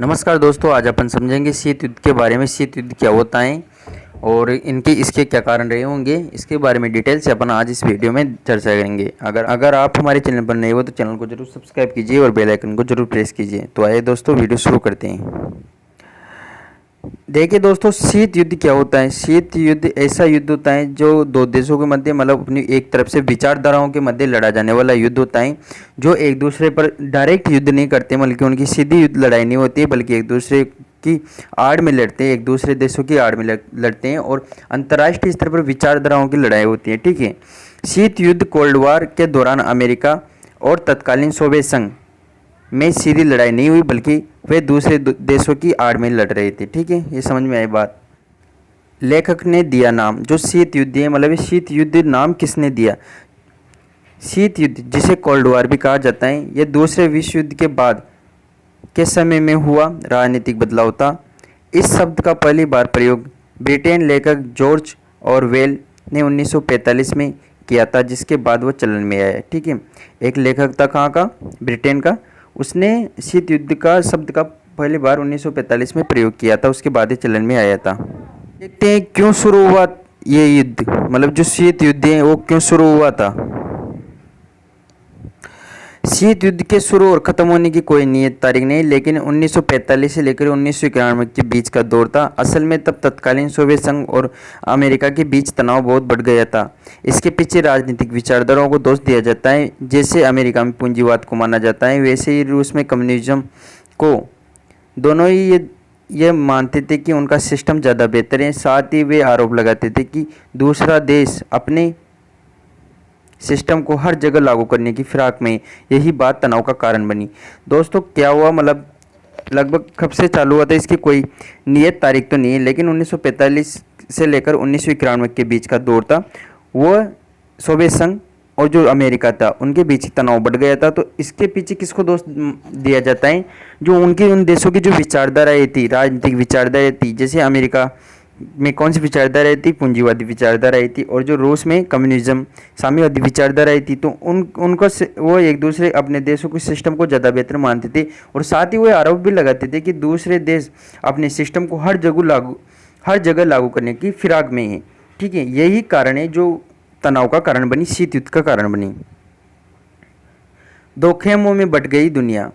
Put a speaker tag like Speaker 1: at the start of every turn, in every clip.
Speaker 1: नमस्कार दोस्तों, आज अपन समझेंगे शीत युद्ध के बारे में। शीत युद्ध क्या होता है और इसके क्या कारण रहे होंगे, इसके बारे में डिटेल से अपन आज इस वीडियो में चर्चा करेंगे। अगर आप हमारे चैनल पर नए हो तो चैनल को जरूर सब्सक्राइब कीजिए और बेल आइकन को जरूर प्रेस कीजिए। तो आइए दोस्तों, वीडियो शुरू करते हैं। देखिए दोस्तों, शीत युद्ध क्या होता है। शीत युद्ध ऐसा युद्ध होता है जो दो देशों के मध्य, मतलब अपनी एक तरफ से विचारधाराओं के मध्य लड़ा जाने वाला युद्ध होता है, जो एक दूसरे पर डायरेक्ट युद्ध नहीं करते, बल्कि उनकी सीधी युद्ध लड़ाई नहीं होती है, बल्कि एक दूसरे की आड़ में लड़ते हैं, एक दूसरे देशों की आड़ में लड़ते हैं और अंतर्राष्ट्रीय स्तर पर विचारधाराओं की लड़ाई होती है। ठीक है। शीत युद्ध कोल्ड वार के दौरान अमेरिका और तत्कालीन सोवियत संघ में सीधी लड़ाई नहीं हुई, बल्कि वे दूसरे देशों की आड़ में लड़ रहे थे। ठीक है, ये समझ में आई बात। लेखक ने दिया नाम जो शीत युद्ध है, मतलब शीत युद्ध नाम किसने दिया। शीत युद्ध, जिसे कोल्ड वॉर भी कहा जाता है, यह दूसरे विश्व युद्ध के बाद के समय में हुआ राजनीतिक बदलाव था। इस शब्द का पहली बार प्रयोग ब्रिटेन लेखक जॉर्ज ऑरवेल ने 1945 में किया था, जिसके बाद वो चलन में आया। ठीक है। एक लेखक था, कहाँ का, ब्रिटेन का, उसने शीत युद्ध का शब्द का पहली बार 1945 में प्रयोग किया था, उसके बाद ही चलन में आया था। देखते हैं क्यों शुरू हुआ ये युद्ध, मतलब जो शीत युद्ध है वो क्यों शुरू हुआ था। शीत युद्ध के शुरू और खत्म होने की कोई नियत तारीख नहीं, लेकिन 1945 से लेकर 1991 के बीच का दौर था। असल में तब तत्कालीन सोवियत संघ और अमेरिका के बीच तनाव बहुत बढ़ गया था। इसके पीछे राजनीतिक विचारधाराओं को दोष दिया जाता है। जैसे अमेरिका में पूंजीवाद को माना जाता है, वैसे ही रूस में कम्युनिज्म को। दोनों ही ये मानते थे कि उनका सिस्टम ज़्यादा बेहतर है। साथ ही वे आरोप लगाते थे कि दूसरा देश अपने सिस्टम को हर जगह लागू करने की फिराक में। यही बात तनाव का कारण बनी। दोस्तों क्या हुआ, मतलब लगभग कब से चालू हुआ था, इसकी कोई नियत तारीख तो नहीं है, लेकिन 1945 से लेकर 1991 के बीच का दौर था। वो सोवियत संघ और जो अमेरिका था उनके बीच तनाव बढ़ गया था। तो इसके पीछे किसको दोष दिया जाता है, जो उन देशों की जो विचारधाराएँ थी, राजनीतिक विचारधाराएँ थी। जैसे अमेरिका में कौन सी विचारधाराएँ थी, पूंजीवादी विचारधाराएँ थी, और जो रूस में कम्युनिज्म, साम्यवादी विचारधाराएँ थी। तो उनको वो एक दूसरे अपने देशों के सिस्टम को ज़्यादा बेहतर मानते थे, और साथ ही वो आरोप भी लगाते थे कि दूसरे देश अपने सिस्टम को हर जगह लागू करने की फिराक में है। ठीक है, यही कारण है जो तनाव का कारण बनी, शीत युद्ध का कारण बनी। दो खेमों में बट गई दुनिया,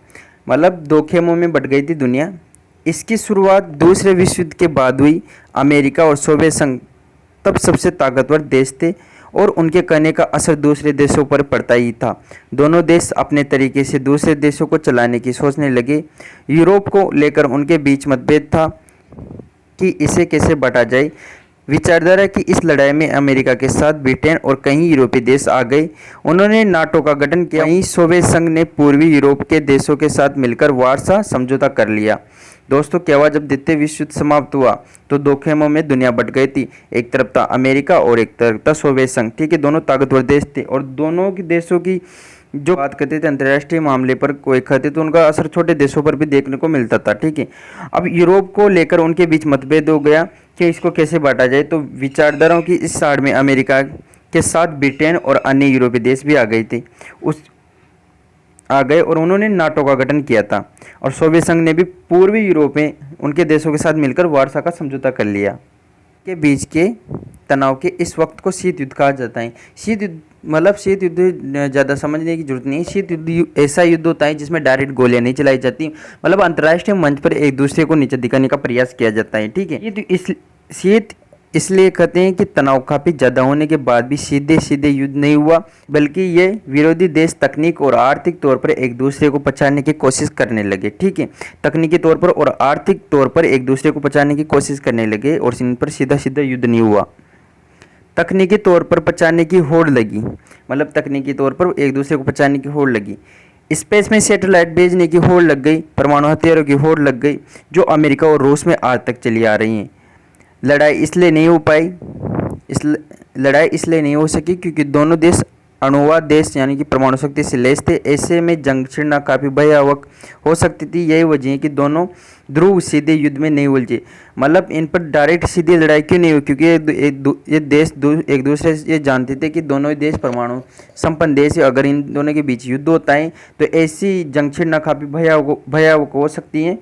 Speaker 1: मतलब दो खेमों में बट गई थी दुनिया। इसकी शुरुआत दूसरे विश्व युद्ध के बाद हुई। अमेरिका और सोवियत संघ तब सबसे ताकतवर देश थे और उनके कहने का असर दूसरे देशों पर पड़ता ही था। दोनों देश अपने तरीके से दूसरे देशों को चलाने की सोचने लगे। यूरोप को लेकर उनके बीच मतभेद था कि इसे कैसे बांटा जाए। विचारधारा की इस लड़ाई में अमेरिका के साथ ब्रिटेन और कई यूरोपीय देश आ गए। उन्होंने नाटो का गठन किया। वहीं सोवियत संघ ने पूर्वी यूरोप के देशों के साथ मिलकर वार्सा समझौता कर लिया। दोस्तों क्या हुआ, जब द्वितीय विश्व युद्ध समाप्त हुआ तो दो खेमों में दुनिया बट गई थी। एक तरफ था अमेरिका और एक तरफ था सोवियत संघ। ठीक है, दोनों ताकतवर देश थे और दोनों के देशों की जो बात करते थे अंतर्राष्ट्रीय मामले पर कोई कहते तो उनका असर छोटे देशों पर भी देखने को मिलता था। ठीक है, अब यूरोप को लेकर उनके बीच मतभेद हो गया कि इसको कैसे बांटा जाए। तो विचारधाराओं की इस साड़ में अमेरिका के साथ ब्रिटेन और अन्य यूरोपीय देश भी आ गए और उन्होंने नाटो का गठन किया था। और सोवियत संघ ने भी पूर्वी यूरोप में उनके देशों के साथ मिलकर वार्सा का समझौता कर लिया। के बीच के तनाव के इस वक्त को शीत युद्ध कहा जाता है। शीत युद्ध मतलब शीत युद्ध ज़्यादा समझने की जरूरत नहीं है। शीत युद्ध ऐसा युद्ध होता है जिसमें डायरेक्ट गोलियां नहीं चलाई जाती, मतलब अंतर्राष्ट्रीय मंच पर एक दूसरे को नीचे दिखाने का प्रयास किया जाता है। ठीक है, शीत इसलिए कहते हैं कि तनाव काफ़ी ज़्यादा होने के बाद भी सीधे युद्ध नहीं हुआ, बल्कि ये विरोधी देश तकनीक और आर्थिक तौर पर एक दूसरे को पछाड़ने की कोशिश करने लगे। ठीक है, तकनीकी तौर पर और आर्थिक तौर पर एक दूसरे को पछाड़ने की कोशिश करने लगे और इन पर सीधा युद्ध नहीं हुआ। तकनीकी तौर पर पछाड़ने की होड़ लगी, मतलब तकनीकी तौर पर एक दूसरे को पछाड़ने की होड़ लगी। स्पेस में सैटेलाइट भेजने की होड़ लग गई, परमाणु हथियारों की होड़ लग गई, जो अमेरिका और रूस में आज तक चली आ रही हैं। लड़ाई इसलिए नहीं हो सकी क्योंकि दोनों देश अणुवा देश यानी कि परमाणु शक्ति से लैस थे। ऐसे में जंग छिड़ना काफ़ी भयावह हो सकती थी। यही वजह है कि दोनों ध्रुव सीधे युद्ध में नहीं उलझे। मतलब इन पर डायरेक्ट सीधी लड़ाई क्यों नहीं हुई, क्योंकि ये देश एक दूसरे से ये जानते थे कि दोनों ही देश परमाणु संपन्न देश है। अगर इन दोनों के बीच युद्ध होता है तो ऐसी जंग छिड़ना काफ़ी भयावह हो सकती है।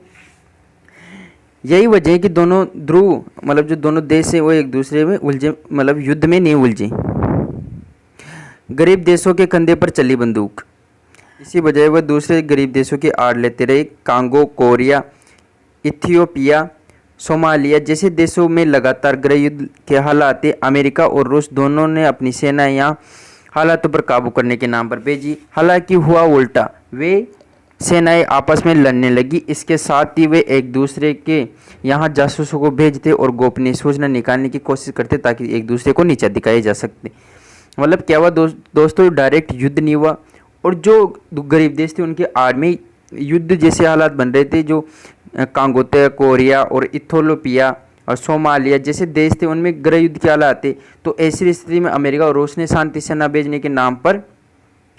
Speaker 1: यही वजह है कि दोनों ध्रुव मतलब जो दोनों देश है वो एक दूसरे में उलझे, मतलब युद्ध में नहीं उलझे। गरीब देशों के कंधे पर चली बंदूक, इसी वजह वह दूसरे गरीब देशों की आड़ लेते रहे। कांगो, कोरिया, इथियोपिया, सोमालिया जैसे देशों में लगातार गृह युद्ध के हालात अमेरिका और रूस दोनों ने अपनी सेना यहाँ हालातों पर काबू करने के नाम पर भेजी। हालांकि हुआ उल्टा, वे सेनाएं आपस में लड़ने लगी। इसके साथ ही वे एक दूसरे के यहाँ जासूसों को भेजते और गोपनीय सूचना निकालने की कोशिश करते ताकि एक दूसरे को नीचा दिखाए जा सकते। मतलब क्या हुआ दोस्तों, डायरेक्ट युद्ध नहीं हुआ और जो गरीब देश थे उनके आड़ में युद्ध जैसे हालात बन रहे थे। जो कांगोते, कोरिया और इथियोपिया और सोमालिया जैसे देश थे उनमें गृह युद्ध के हालात थे। तो ऐसी स्थिति में अमेरिका और रूस ने शांति सेना भेजने के नाम पर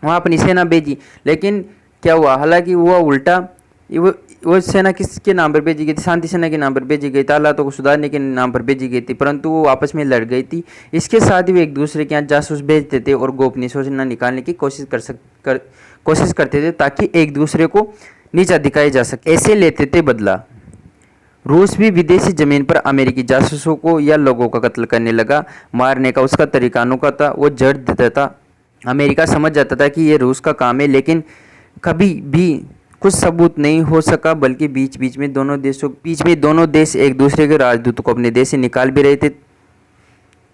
Speaker 1: वहाँ अपनी सेना भेजी। लेकिन क्या हुआ, हालांकि हुआ उल्टा। वो सेना किसके नाम पर भेजी गई थी? शांति सेना के नाम पर भेजी गई थी, हालातों को सुधारने के नाम पर भेजी गई थी, परंतु वो आपस में लड़ गई थी। इसके साथ ही वो एक दूसरे के यहाँ जासूस भेजते थे और गोपनीय सूचना निकालने की कोशिश करते थे ताकि एक दूसरे को नीचा दिखाया जा सके। ऐसे लेते थे बदला। रूस भी विदेशी जमीन पर अमेरिकी जासूसों को या लोगों का कत्ल करने लगा। मारने का उसका तरीका अनोखा था, वो जड़ देता था। अमेरिका समझ जाता था कि ये रूस का काम है, लेकिन कभी भी कुछ सबूत नहीं हो सका, बल्कि बीच में दोनों देश एक दूसरे के राजदूतों को अपने देश से निकाल भी रहे थे।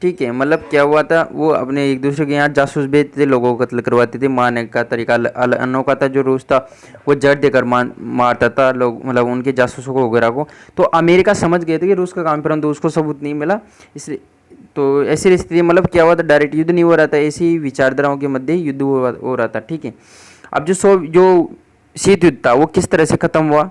Speaker 1: ठीक है, मतलब क्या हुआ था, वो अपने एक दूसरे के यहाँ जासूस भेजते थे, लोगों को कत्ल करवाते थे। मारने का तरीका अनोखा था। जो रूस था वो जड़ देकर मारता था लोग, मतलब उनके जासूसों को वगैरह को। तो अमेरिका समझ गए थे कि रूस का काम, परंतु उसको सबूत नहीं मिला। इसलिए तो ऐसी स्थिति मतलब क्या हुआ था, डायरेक्ट युद्ध नहीं हो रहा था, ऐसी विचारधाराओं के मध्य युद्ध हो रहा था। ठीक है, अब जो शीत युद्ध था वो किस तरह से खत्म हुआ?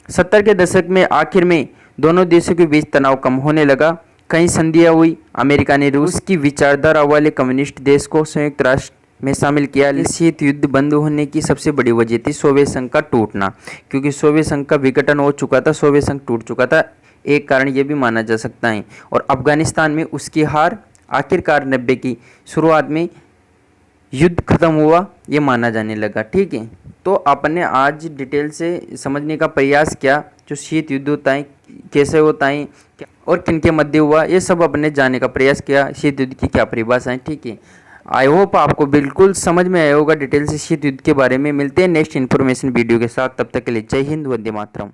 Speaker 1: 70 के दशक में आखिर में दोनों देशों के बीच तनाव कम होने लगा। कई संधियां हुई। अमेरिका ने रूस की विचारधारा वाले कम्युनिस्ट देश को संयुक्त राष्ट्र में शामिल किया। शीत युद्ध बंद होने की सबसे बड़ी वजह थी सोवियत संघ का टूटना, क्योंकि सोवियत संघ का विघटन हो चुका था, सोवियत संघ टूट चुका था। एक कारण ये भी माना जा सकता है। और अफगानिस्तान में उसकी हार, आखिरकार 90 की शुरुआत में युद्ध खत्म हुआ, ये माना जाने लगा। ठीक है, तो आपने आज डिटेल से समझने का प्रयास किया जो शीत युद्ध होता है, कैसे होता है और किन के मध्य हुआ, ये सब अपने जानने का प्रयास किया। शीत युद्ध की क्या परिभाषाएं। ठीक है, आई होप आपको बिल्कुल समझ में आया होगा डिटेल से शीत युद्ध के बारे में। मिलते हैं नेक्स्ट इन्फॉर्मेशन वीडियो के साथ, तब तक के लिए जय हिंद, वंदे मातरम।